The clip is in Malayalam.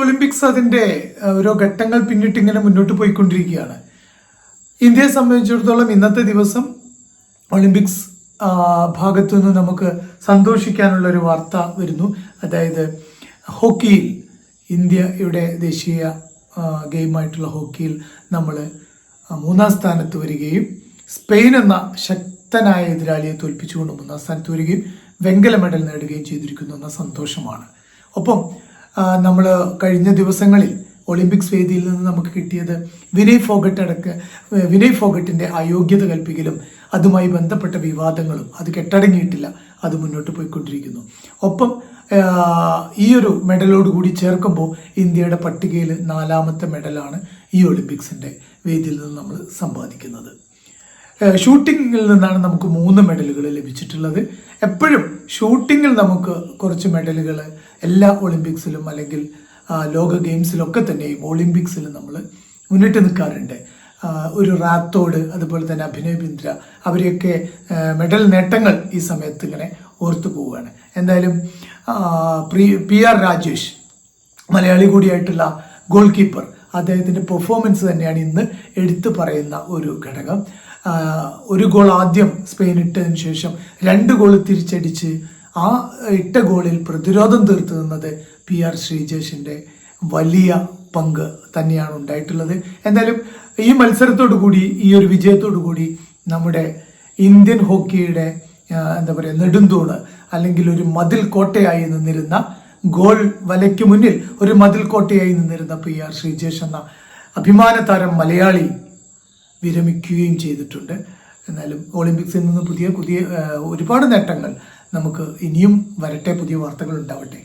ഒളിമ്പിക്സ് അതിൻ്റെ ഓരോ ഘട്ടങ്ങൾ പിന്നിട്ട് ഇങ്ങനെ മുന്നോട്ട് പോയിക്കൊണ്ടിരിക്കുകയാണ്. ഇന്ത്യയെ സംബന്ധിച്ചിടത്തോളം ഇന്നത്തെ ദിവസം ഒളിമ്പിക്സ് ഭാഗത്തു നിന്ന് നമുക്ക് സന്തോഷിക്കാനുള്ള ഒരു വാർത്ത വരുന്നു. അതായത് ഹോക്കിയിൽ ഇന്ത്യയുടെ ദേശീയ ഗെയിമായിട്ടുള്ള ഹോക്കിയിൽ നമ്മൾ 3-ാം സ്ഥാനത്ത് വരികയും സ്പെയിൻ എന്ന ശക്തനായ എതിരാളിയെ തോൽപ്പിച്ചുകൊണ്ട് 3-ാം സ്ഥാനത്ത് വരികയും വെങ്കല മെഡൽ നേടുകയും ചെയ്തിരിക്കുന്നു എന്ന സന്തോഷമാണ്. ഒപ്പം നമ്മൾ കഴിഞ്ഞ ദിവസങ്ങളിൽ ഒളിമ്പിക്സ് വേദിയിൽ നിന്ന് നമുക്ക് കിട്ടിയത് വിനയ് ഫോഗട്ടിന്റെ അയോഗ്യത കൽപ്പിക്കലും അതുമായി ബന്ധപ്പെട്ട വിവാദങ്ങളും അത് കെട്ടടങ്ങിയിട്ടില്ല, അത് മുന്നോട്ട് പോയിക്കൊണ്ടിരിക്കുന്നു. ഒപ്പം ഈ ഒരു മെഡലോട് കൂടി ചേർക്കുമ്പോൾ ഇന്ത്യയുടെ പട്ടികയിൽ 4-ാമത്തെ മെഡലാണ് ഈ ഒളിമ്പിക്സിന്റെ വേദിയിൽ നിന്ന് നമ്മൾ സമ്പാദിക്കുന്നത്. ഷൂട്ടിങ്ങിൽ നിന്നാണ് നമുക്ക് 3 മെഡലുകൾ ലഭിച്ചിട്ടുള്ളത്. എപ്പോഴും ഷൂട്ടിങ്ങിൽ നമുക്ക് കുറച്ച് മെഡലുകൾ എല്ലാ ഒളിമ്പിക്സിലും അല്ലെങ്കിൽ ലോക ഗെയിംസിലൊക്കെ തന്നെയും ഒളിമ്പിക്സിൽ നമ്മൾ മുന്നിട്ട് നിൽക്കാറുണ്ട്. ഒരു റാത്തോഡ്, അതുപോലെ തന്നെ അഭിനവ് ബിന്ദ്ര, അവരെയൊക്കെ മെഡൽ നേട്ടങ്ങൾ ഈ സമയത്ത് ഇങ്ങനെ ഓർത്തു പോവുകയാണ്. എന്തായാലും PR രാജേഷ്, മലയാളി കൂടിയായിട്ടുള്ള ഗോൾ കീപ്പർ, അദ്ദേഹത്തിന്റെ പെർഫോമൻസ് തന്നെയാണ് ഇന്ന് എടുത്തു പറയുന്ന ഒരു ഘടകം. ഒരു ഗോൾ ആദ്യം സ്പെയിൻ ഇട്ടതിന് ശേഷം 2 ഗോൾ തിരിച്ചടിച്ച് ആ ഇട്ട ഗോളിൽ പ്രതിരോധം തീർത്തു നിന്നത് PR ശ്രീജേഷിന്റെ വലിയ പങ്ക് തന്നെയാണ് ഉണ്ടായിട്ടുള്ളത്. എന്തായാലും ഈ മത്സരത്തോടു കൂടി, ഈ ഒരു വിജയത്തോടു കൂടി നമ്മുടെ ഇന്ത്യൻ ഹോക്കിയുടെ നെടുന്തൂണ് അല്ലെങ്കിൽ ഒരു മതിൽ കോട്ടയായി നിന്നിരുന്ന, ഗോൾ വലയ്ക്ക് മുന്നിൽ ഒരു മതിൽ കോട്ടയായി നിന്നിരുന്ന PR ശ്രീജേഷ് എന്ന അഭിമാന താരം മലയാളി വിരമിക്കുകയും ചെയ്തിട്ടുണ്ട്. എന്നാലും ഒളിമ്പിക്സിൽ നിന്ന് പുതിയ ഒരുപാട് നേട്ടങ്ങൾ നമുക്ക് ഇനിയും വരട്ടെ, പുതിയ വാർത്തകൾ ഉണ്ടാവട്ടെ.